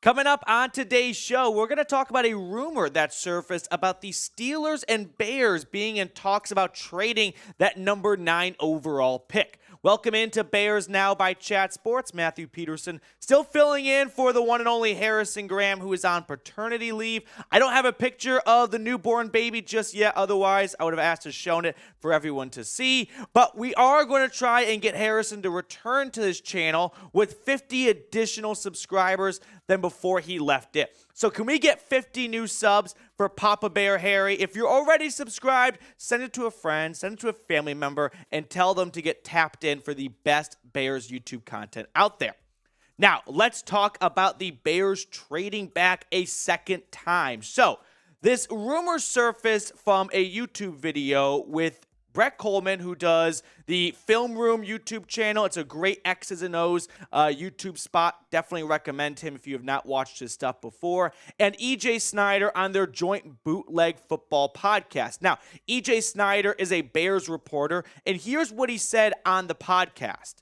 Coming up on today's show, we're going to talk about a rumor that surfaced about the Steelers and Bears being in talks about trading that number 9 overall pick. Welcome into Bears Now by Chat Sports. Matthew Peterson still filling in for the one and only Harrison Graham, who is on paternity leave. I don't have a picture of the newborn baby just yet. Otherwise, I would have asked to shown it for everyone to see. But we are going to try and get Harrison to return to this channel with 50 additional subscribers than before he left it. So can we get 50 new subs for Papa Bear Harry? If you're already subscribed, send it to a friend, send it to a family member, and tell them to get tapped in for the best Bears YouTube content out there. Now, let's talk about the Bears trading back a second time. So, this rumor surfaced from a YouTube video with Brett Coleman, who does the Film Room YouTube channel. It's a great X's and O's YouTube spot. Definitely recommend him if you have not watched his stuff before. And EJ Snyder on their joint Bootleg Football podcast. Now, EJ Snyder is a Bears reporter, and here's what he said on the podcast.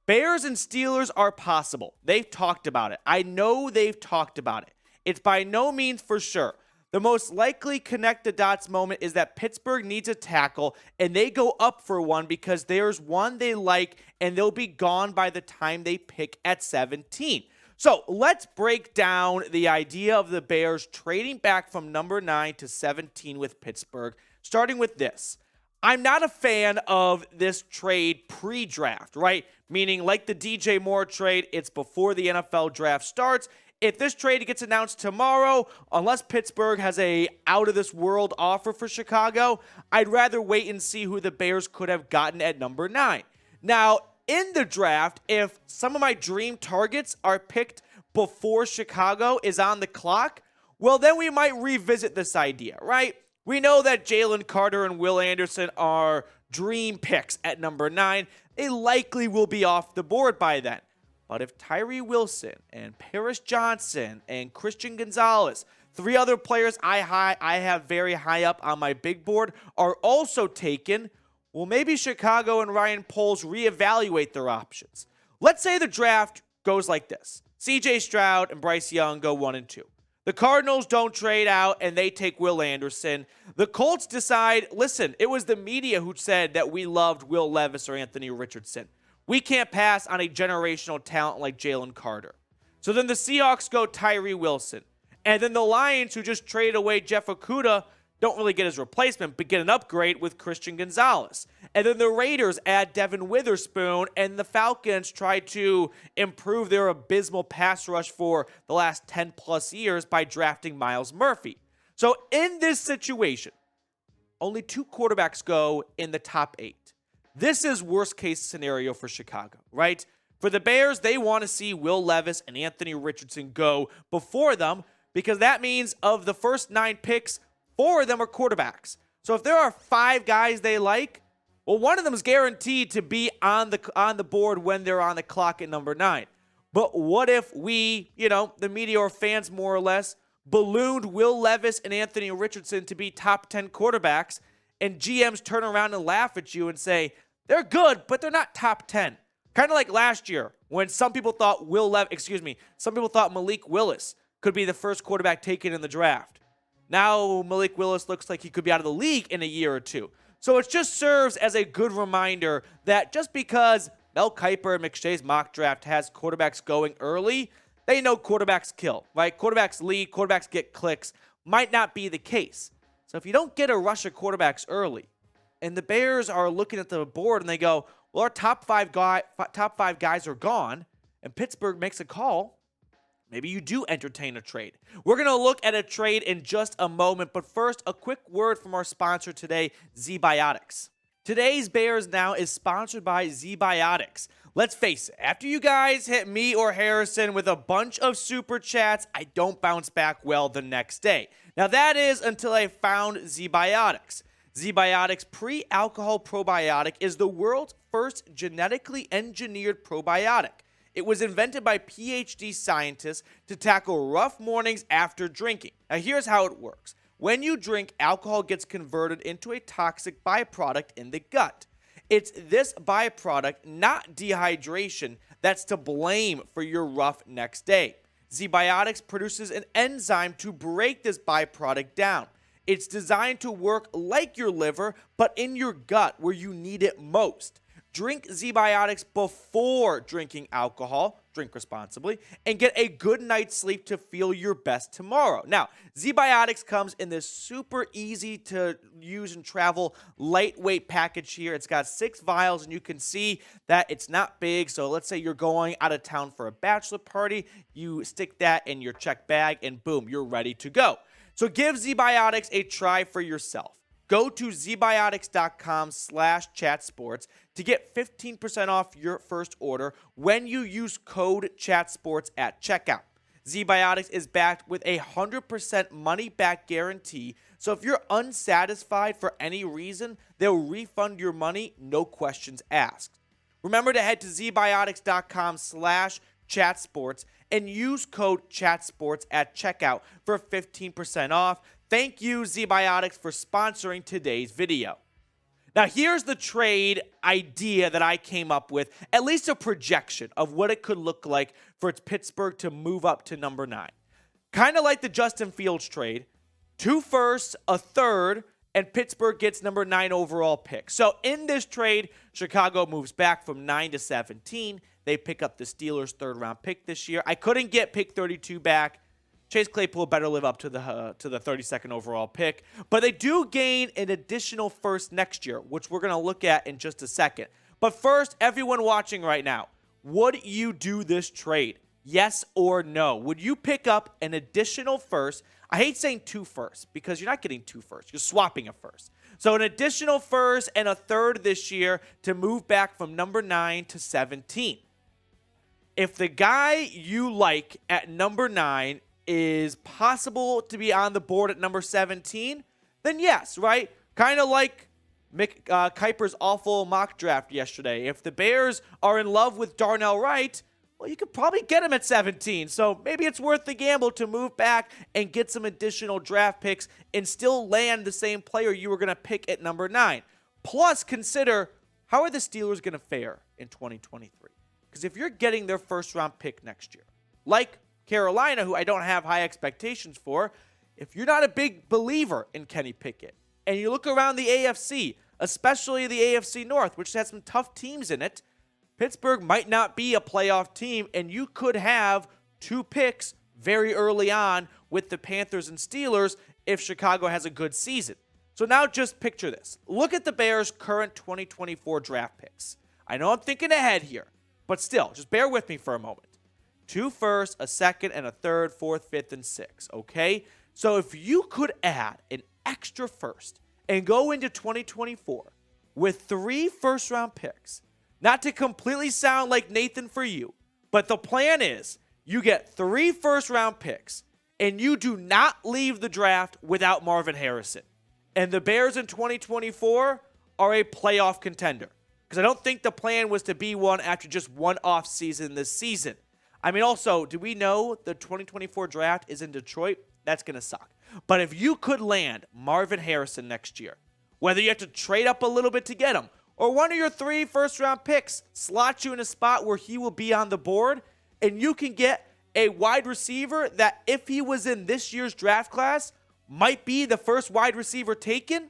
Bears and Steelers are possible. They've talked about it. I know they've talked about it. It's by no means for sure. The most likely connect the dots moment is that Pittsburgh needs a tackle and they go up for one because there's one they like and they'll be gone by the time they pick at 17. So let's break down the idea of the Bears trading back from number 9 to 17 with Pittsburgh, starting with this. I'm not a fan of this trade pre-draft, right? Meaning like the DJ Moore trade, it's before the NFL draft starts. If this trade gets announced tomorrow, unless Pittsburgh has a out-of-this-world offer for Chicago, I'd rather wait and see who the Bears could have gotten at number 9. Now, in the draft, if some of my dream targets are picked before Chicago is on the clock, well, then we might revisit this idea, right? We know that Jalen Carter and Will Anderson are dream picks at number 9. They likely will be off the board by then. But if Tyree Wilson and Paris Johnson and Christian Gonzalez, 3 other players I have very high up on my big board, are also taken, well, maybe Chicago and Ryan Poles reevaluate their options. Let's say the draft goes like this. CJ Stroud and Bryce Young go 1 and 2. The Cardinals don't trade out and they take Will Anderson. The Colts decide, listen, it was the media who said that we loved Will Levis or Anthony Richardson. We can't pass on a generational talent like Jalen Carter. So then the Seahawks go Tyree Wilson. And then the Lions, who just traded away Jeff Okudah, don't really get his replacement, but get an upgrade with Christian Gonzalez. And then the Raiders add Devin Witherspoon, and the Falcons try to improve their abysmal pass rush for the last 10-plus years by drafting Myles Murphy. So in this situation, only 2 quarterbacks go in the top 8. This is worst-case scenario for Chicago, right? For the Bears, they want to see Will Levis and Anthony Richardson go before them because that means of the first 9 picks, 4 of them are quarterbacks. So if there are 5 guys they like, well, one of them is guaranteed to be on the board when they're on the clock at number 9. But what if we, the media or fans more or less, ballooned Will Levis and Anthony Richardson to be top 10 quarterbacks, and GMs turn around and laugh at you and say, they're good, but they're not top 10. Kind of like last year when some people thought Malik Willis could be the first quarterback taken in the draft. Now Malik Willis looks like he could be out of the league in a year or 2. So it just serves as a good reminder that just because Mel Kiper and McShay's mock draft has quarterbacks going early, they know quarterbacks kill, right? Quarterbacks lead, quarterbacks get clicks. Might not be the case. So if you don't get a rush of quarterbacks early, and the Bears are looking at the board and they go, well, our top five guys are gone, and Pittsburgh makes a call, maybe you do entertain a trade. We're going to look at a trade in just a moment, but first, a quick word from our sponsor today, ZBiotics. Today's Bears Now is sponsored by ZBiotics. Let's face it, after you guys hit me or Harrison with a bunch of super chats, I don't bounce back well the next day. Now that is until I found ZBiotics. ZBiotics Pre-Alcohol Probiotic is the world's first genetically engineered probiotic. It was invented by PhD scientists to tackle rough mornings after drinking. Now here's how it works. When you drink, alcohol gets converted into a toxic byproduct in the gut. It's this byproduct, not dehydration, that's to blame for your rough next day. ZBiotics produces an enzyme to break this byproduct down. It's designed to work like your liver, but in your gut where you need it most. Drink ZBiotics before drinking alcohol, drink responsibly, and get a good night's sleep to feel your best tomorrow. Now, ZBiotics comes in this super easy to use and travel lightweight package here. It's got 6 vials, and you can see that it's not big. So let's say you're going out of town for a bachelor party, you stick that in your check bag, and boom, you're ready to go. So give ZBiotics a try for yourself. Go to zbiotics.com/chatsports to get 15% off your first order when you use code CHATSPORTS at checkout. ZBiotics is backed with a 100% money-back guarantee, so if you're unsatisfied for any reason, they'll refund your money, no questions asked. Remember to head to zbiotics.com/chatsports and use code CHATSPORTS at checkout for 15% off. Thank you, ZBiotics, for sponsoring today's video. Now, here's the trade idea that I came up with, at least a projection of what it could look like for Pittsburgh to move up to number 9. Kind of like the Justin Fields trade, 2 firsts, a third, and Pittsburgh gets number 9 overall pick. So in this trade, Chicago moves back from 9 to 17. They pick up the Steelers' 3rd-round pick this year. I couldn't get pick 32 back. Chase Claypool better live up to the 32nd overall pick. But they do gain an additional first next year, which we're going to look at in just a second. But first, everyone watching right now, would you do this trade? Yes or no? Would you pick up an additional first? I hate saying 2 firsts because you're not getting 2 firsts. You're swapping a first. So an additional first and a third this year to move back from number 9 to 17. If the guy you like at number 9 is possible to be on the board at number 17, then yes, right? Kind of like Mick Kuiper's awful mock draft yesterday. If the Bears are in love with Darnell Wright, well, you could probably get him at 17. So maybe it's worth the gamble to move back and get some additional draft picks and still land the same player you were going to pick at number 9. Plus, consider, how are the Steelers going to fare in 2023? Because if you're getting their first-round pick next year, like Carolina, who I don't have high expectations for, if you're not a big believer in Kenny Pickett, and you look around the AFC, especially the AFC North, which has some tough teams in it, Pittsburgh might not be a playoff team, and you could have 2 picks very early on with the Panthers and Steelers if Chicago has a good season. So now just picture this. Look at the Bears' current 2024 draft picks. I know I'm thinking ahead here, but still, just bear with me for a moment. 2 firsts, a second, and a third, 4th, 5th, and 6th, okay? So if you could add an extra first and go into 2024 with 3 first-round picks, not to completely sound like Nathan for you, but the plan is you get 3 first-round picks and you do not leave the draft without Marvin Harrison. And the Bears in 2024 are a playoff contender. Because I don't think the plan was to be one after just one off season this season. I mean, also, do we know the 2024 draft is in Detroit? That's going to suck. But if you could land Marvin Harrison next year, whether you have to trade up a little bit to get him, or one of your 3 first-round picks slots you in a spot where he will be on the board, and you can get a wide receiver that, if he was in this year's draft class, might be the first wide receiver taken,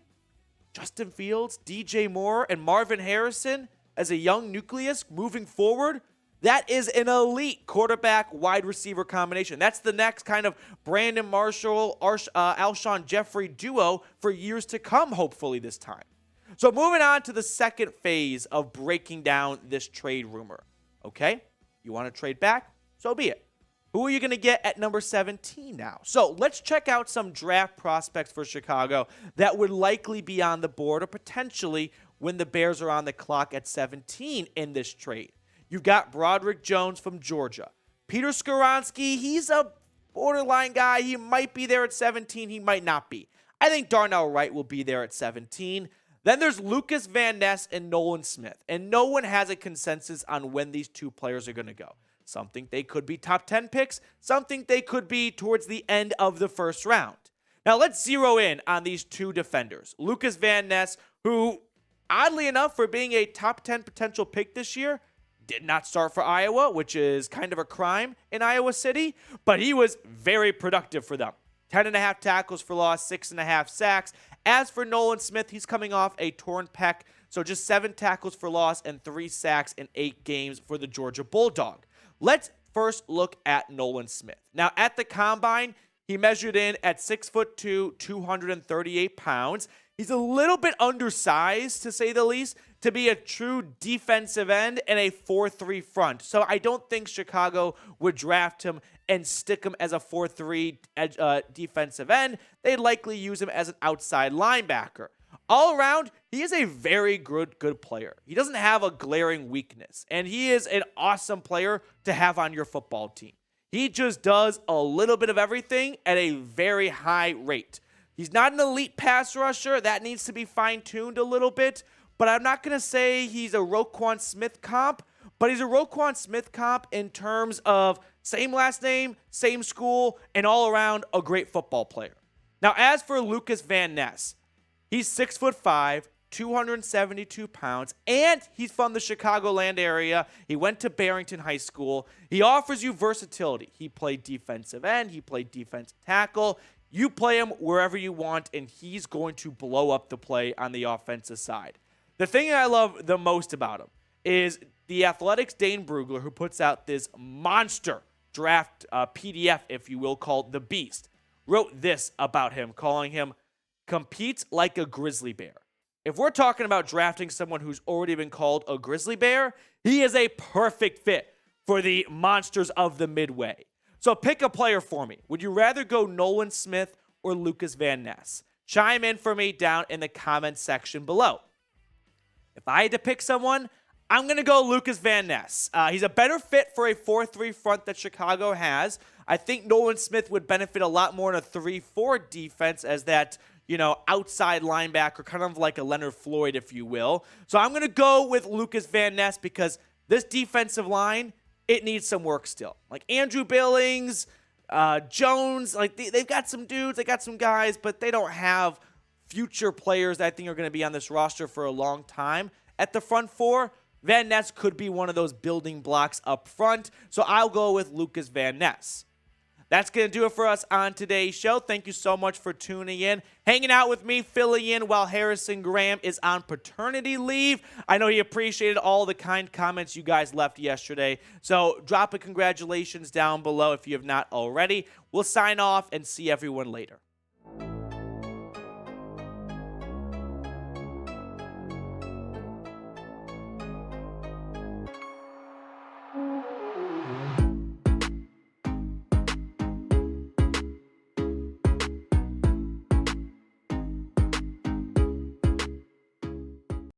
Justin Fields, DJ Moore, and Marvin Harrison as a young nucleus moving forward, that is an elite quarterback-wide receiver combination. That's the next kind of Brandon Marshall, Alshon Jeffrey duo for years to come, hopefully this time. So moving on to the second phase of breaking down this trade rumor. Okay, you want to trade back? So be it. Who are you going to get at number 17 now? So let's check out some draft prospects for Chicago that would likely be on the board or potentially when the Bears are on the clock at 17 in this trade. You've got Broderick Jones from Georgia. Peter Skoronski, he's a borderline guy. He might be there at 17. He might not be. I think Darnell Wright will be there at 17. Then there's Lukas Van Ness and Nolan Smith. And no one has a consensus on when these 2 players are going to go. Some think they could be top 10 picks. Some think they could be towards the end of the first round. Now let's zero in on these 2 defenders. Lukas Van Ness, who, oddly enough, for being a top 10 potential pick this year, did not start for Iowa, which is kind of a crime in Iowa City, but he was very productive for them. 10.5 tackles for loss, 6.5 sacks. As for Nolan Smith, he's coming off a torn pec, so just 7 tackles for loss and 3 sacks in 8 games for the Georgia Bulldog. Let's first look at Nolan Smith. Now, at the combine, he measured in at 6'2", 238 pounds. He's a little bit undersized, to say the least, to be a true defensive end and a 4-3 front. So I don't think Chicago would draft him and stick him as a 4-3 defensive end. They'd likely use him as an outside linebacker. All around, he is a very good player. He doesn't have a glaring weakness, and he is an awesome player to have on your football team. He just does a little bit of everything at a very high rate. He's not an elite pass rusher. That needs to be fine-tuned a little bit. But I'm not going to say he's a Roquan Smith comp. But he's a Roquan Smith comp in terms of same last name, same school, and all around a great football player. Now, as for Lukas Van Ness, he's 6'5", 272 pounds, and he's from the Chicagoland area. He went to Barrington High School. He offers you versatility. He played defensive end. He played defensive tackle. You play him wherever you want, and he's going to blow up the play on the offensive side. The thing I love the most about him is the Athletics' Dane Brugler, who puts out this monster draft PDF, if you will, called The Beast, wrote this about him, calling him competes like a grizzly bear. If we're talking about drafting someone who's already been called a grizzly bear, he is a perfect fit for the monsters of the Midway. So pick a player for me. Would you rather go Nolan Smith or Lukas Van Ness? Chime in for me down in the comments section below. If I had to pick someone, I'm going to go Lukas Van Ness. He's a better fit for a 4-3 front that Chicago has. I think Nolan Smith would benefit a lot more in a 3-4 defense as that, outside linebacker, kind of like a Leonard Floyd, if you will. So I'm going to go with Lukas Van Ness because this defensive line, it needs some work still. Like Andrew Billings, Jones, they've got some dudes, they got some guys, but they don't have future players that I think are going to be on this roster for a long time. At the front four, Van Ness could be one of those building blocks up front, so I'll go with Lukas Van Ness. That's going to do it for us on today's show. Thank you so much for tuning in, hanging out with me, filling in while Harrison Graham is on paternity leave. I know he appreciated all the kind comments you guys left yesterday, so drop a congratulations down below if you have not already. We'll sign off and see everyone later.